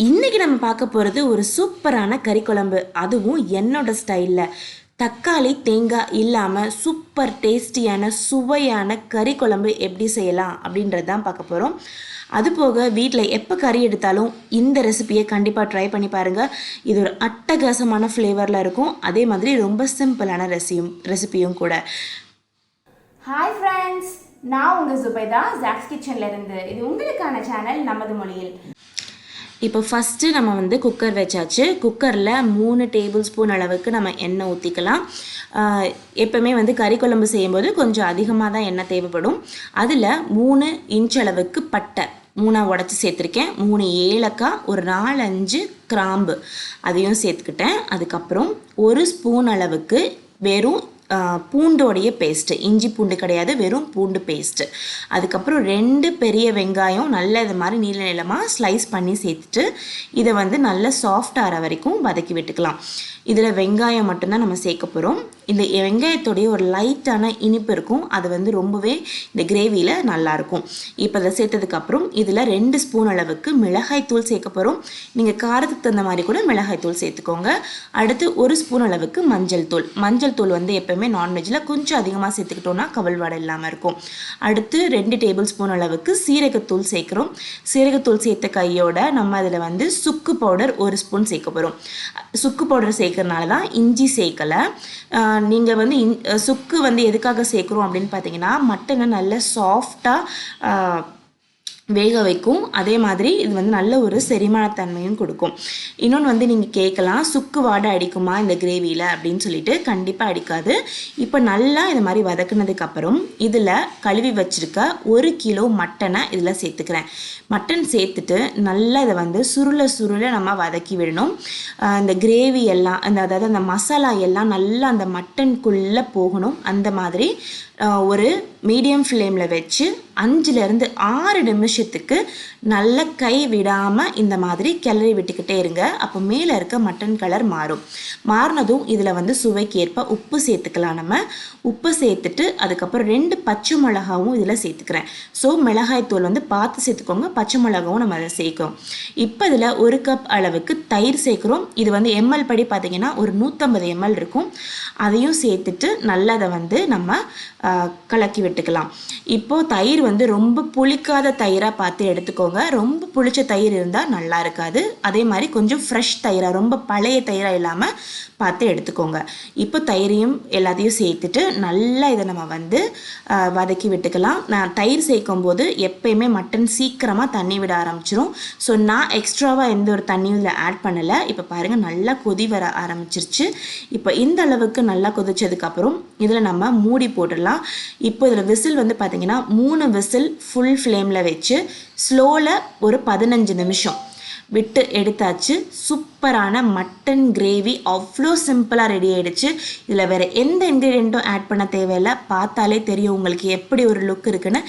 இன்றைக்கி நம்ம பார்க்க போகிறது ஒரு சூப்பரான கறி குழம்பு, அதுவும் என்னோட ஸ்டைலில். தக்காளி தேங்காய் இல்லாமல் சூப்பர் டேஸ்டியான சுவையான கறி குழம்பு எப்படி செய்யலாம் அப்படின்றது தான் பார்க்க போகிறோம். அதுபோக வீட்டில் எப்போ கறி எடுத்தாலும் இந்த ரெசிபியை கண்டிப்பாக ட்ரை பண்ணி பாருங்கள். இது ஒரு அட்டகாசமான ஃப்ளேவரில் இருக்கும். அதே மாதிரி ரொம்ப சிம்பிளான ரெசிபியும் கூட. ஹாய் ஃப்ரெண்ட்ஸ், நான் உங்கள் சுபைதா ஜாக்ஸ் கிச்சன்ல இருந்து. இது உங்களுக்கான சேனல் நமது மொழியில். இப்போ ஃபஸ்ட்டு நம்ம குக்கர் வச்சாச்சு. குக்கரில் 3 டேபிள் ஸ்பூன் அளவுக்கு நம்ம எண்ணெய் ஊற்றிக்கலாம். எப்போவுமே கறி குழம்பு செய்யும்போது கொஞ்சம் அதிகமாக தான் எண்ணெய் தேவைப்படும். அதில் 3 இன்ச் அளவுக்கு பட்டை 3 உடச்சி சேர்த்துருக்கேன். 3 ஏலக்காய், ஒரு 4-5 கிராம்பு அதையும் சேர்த்துக்கிட்டேன். அதுக்கப்புறம் 1 ஸ்பூன் அளவுக்கு வெறும் பூண்டோடைய பேஸ்ட்டு, இஞ்சி பூண்டு கிடையாது, வெறும் பூண்டு பேஸ்ட்டு. அதுக்கப்புறம் 2 பெரிய வெங்காயம் நல்ல இது மாதிரி நீள நீளமாக ஸ்லைஸ் பண்ணி சேர்த்துட்டு இதை நல்லா சாஃப்ட் ஆகிற வரைக்கும் வதக்கி விட்டுக்கலாம். இதில் வெங்காயம் மட்டும்தான் நம்ம சேர்க்க போகிறோம். இந்த வெங்காயத்தோடைய ஒரு லைட்டான இனிப்பு இருக்கும். அது ரொம்பவே இந்த கிரேவியில் நல்லாயிருக்கும். இப்போ அதை சேர்த்ததுக்கப்புறம் இதில் 2 ஸ்பூன் அளவுக்கு மிளகாய் தூள் சேர்க்க போகிறோம். நீங்கள் காரத்துக்கு தகுந்த மாதிரி கூட மிளகாய் தூள் சேர்த்துக்கோங்க. அடுத்து 1 ஸ்பூன் அளவுக்கு மஞ்சள் தூள். மஞ்சள் தூள் எப்போவுமே நான்வெஜ்ஜில் கொஞ்சம் அதிகமாக சேர்த்துக்கிட்டோன்னா கவல்வாடை இல்லாமல் இருக்கும். அடுத்து 2 டேபிள் ஸ்பூன் அளவுக்கு சீரகத்தூள் சேர்க்குறோம். சீரகத்தூள் சேர்த்த கையோட நம்ம அதில் சுக்கு பவுடர் 1 ஸ்பூன் சேர்க்க போகிறோம். சுக்கு பவுடர் சேர்க்கறனால தான் இஞ்சி சேர்க்கலை. நீங்கள் சுக்கு எதுக்காக சேர்க்குறோம் அப்படின்னு பார்த்தீங்கன்னா, மட்டனை நல்ல சாஃப்டாக வேக வைக்கும். அதே மாதிரி இது நல்ல ஒரு செரிமானத்தன்மையும் கொடுக்கும். இன்னொன்று நீங்கள் கேட்கலாம், சுக்கு வாடை அடிக்குமா இந்த கிரேவியில் அப்படின்னு சொல்லிட்டு. கண்டிப்பாக அடிக்காது. இப்போ நல்லா இது மாதிரி வதக்குனதுக்கப்புறம் இதில் கழுவி வச்சுருக்க 1 கிலோ மட்டனை இதில் சேர்த்துக்கிறேன். மட்டன் சேர்த்துட்டு நல்லா இதை சுருள நம்ம வதக்கி விடணும். இந்த கிரேவி எல்லாம் அதாவது அந்த மசாலா எல்லாம் நல்லா அந்த மட்டனுக்குள்ளே போகணும். அந்த மாதிரி ஒரு மீடியம் ஃப்ளேமில் வச்சு 5லேருந்து 6 நிமிஷத்துக்கு நல்ல கை விடாமல் இந்த மாதிரி கிளறி விட்டுக்கிட்டே இருங்க. அப்போ மேலே இருக்க மட்டன் கலர் மாறினதும் இதில் சுவைக்கு ஏற்ப உப்பு சேர்த்துக்கலாம். நம்ம உப்பு சேர்த்துட்டு அதுக்கப்புறம் 2 பச்சை மிளகாவும் இதில் சேர்த்துக்கிறேன். ஸோ மிளகாய் தூள் பார்த்து சேர்த்துக்கோங்க. பச்சை மிளகாவும் நம்ம அதை சேர்க்கிறோம். இப்போ இதில் 1 கப் அளவுக்கு தயிர் சேர்க்குறோம். இது எம்எல் படி பார்த்திங்கன்னா ஒரு 150 ml இருக்கும். அதையும் சேர்த்துட்டு நல்லா அதை நம்ம கலக்கி விட்டுக்கலாம். இப்போது தயிர் ரொம்ப புளிக்காத தயிராக பார்த்து எடுத்துக்கோங்க. ரொம்ப புளிச்ச தயிர் இருந்தால் நல்லா இருக்காது. அதே மாதிரி கொஞ்சம் ஃப்ரெஷ் தயிராக, ரொம்ப பழைய தயிராக இல்லாமல் பார்த்து எடுத்துக்கோங்க. இப்போ தயிரையும் எல்லாத்தையும் சேர்த்துட்டு நல்லா இதை நம்ம வதக்கி விட்டுக்கலாம். நான் தயிர் சேர்க்கும் போது எப்பயுமே மட்டன் சீக்கிரமாக தண்ணி விட ஆரம்பிச்சிடும். ஸோ நான் எக்ஸ்ட்ராவாக எந்த ஒரு தண்ணியும் இதில் ஆட் பண்ணலை. இப்போ பாருங்கள் நல்லா கொதி வர ஆரம்பிச்சிருச்சு. இப்போ இந்த அளவுக்கு நல்லா கொதிச்சதுக்கப்புறம் இதில் நம்ம மூடி போட்டுடலாம். இப்போ இதில் விசில் பார்த்திங்கன்னா 3 விசில் ஃபுல் ஃப்ளேமில் வச்சு ஸ்லோவில் ஒரு 15 நிமிஷம் விட்டு எடுத்தாச்சு. சூப்பரான மட்டன் கிரேவி அவ்வளோ சிம்பிளாக ரெடி ஆகிடுச்சு. இதில் வேறு எந்த இன்க்ரீடியண்ட்டும் ஆட் பண்ண தேவையில்லை. பார்த்தாலே தெரியும் உங்களுக்கு எப்படி ஒரு லுக் இருக்குன்னு.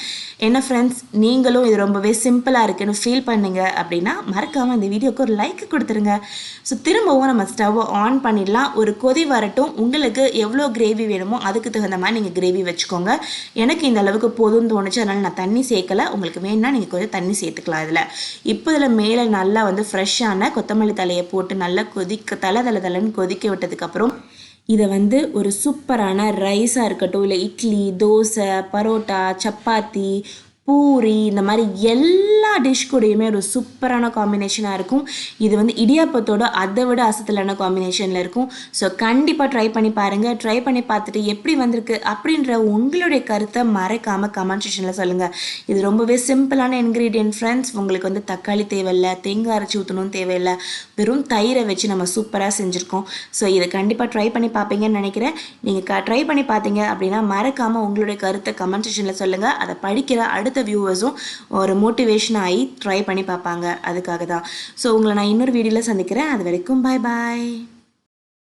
என்ன ஃப்ரெண்ட்ஸ், நீங்களும் இது ரொம்பவே சிம்பிளாக இருக்குன்னு ஃபீல் பண்ணிங்க அப்படின்னா மறக்காமல் இந்த வீடியோக்கு ஒரு லைக் கொடுத்துருங்க. ஸோ திரும்பவும் நம்ம ஸ்டவ்வை ஆன் பண்ணிடலாம். ஒரு கொதி வரட்டும். உங்களுக்கு எவ்வளோ கிரேவி வேணுமோ அதுக்கு தகுந்த மாதிரி நீங்கள் கிரேவி வச்சுக்கோங்க. எனக்கு இந்த அளவுக்கு போதும்னு தோணுச்சு, அதனால் நான் தண்ணி சேர்க்கலை. உங்களுக்கு வேணும்னா நீங்கள் கொஞ்சம் தண்ணி சேர்த்துக்கலாம் இதில். இப்போ இதில் மேலே நல்லா ஃப்ரெஷ்ஷான கொத்தமல்லி தலையை போட்டு நல்லா தலைன்னு கொதிக்க விட்டதுக்கப்புறம் இதை ஒரு சூப்பரான ரைஸாக இருக்கட்டும், இல்லை இட்லி, தோசை, பரோட்டா, சப்பாத்தி, பூரி, இந்த மாதிரி எல்லா டிஷ் கூடயுமே ஒரு சூப்பரான காம்பினேஷனாக இருக்கும். இது இடியாப்பத்தோட அதை விட அசத்தலான காம்பினேஷனில் இருக்கும். ஸோ கண்டிப்பாக ட்ரை பண்ணி பாருங்கள். ட்ரை பண்ணி பார்த்துட்டு எப்படி வந்திருக்கு அப்படின்ற உங்களுடைய கருத்தை மறக்காமல் கமெண்ட் செக்ஷனில் சொல்லுங்கள். இது ரொம்பவே சிம்பிளான இன்க்ரீடியன்ட் ஃப்ரெண்ட்ஸ். உங்களுக்கு தக்காளி தேவையில்லை, தேங்காய் அரைச்சி ஊற்றணும் தேவையில்லை, வெறும் தயிரை வச்சு நம்ம சூப்பராக செஞ்சுருக்கோம். ஸோ இதை கண்டிப்பாக ட்ரை பண்ணி பார்ப்பீங்கன்னு நினைக்கிறேன். நீங்கள் ட்ரை பண்ணி பார்த்தீங்க அப்படின்னா மறக்காமல் உங்களுடைய கருத்தை கமெண்ட் செக்ஷனில் சொல்லுங்கள். அதை படிக்கிற அடுத்த வியூவர்ஸும் ஒரு மோட்டிவேஷன் ஆகி ட்ரை பண்ணி பார்ப்பாங்க. அதுக்காக தான். ஸோ உங்களை நான் இன்னொரு வீடியோவில் சந்திக்கிறேன். அது வரைக்கும் பாய் பாய்.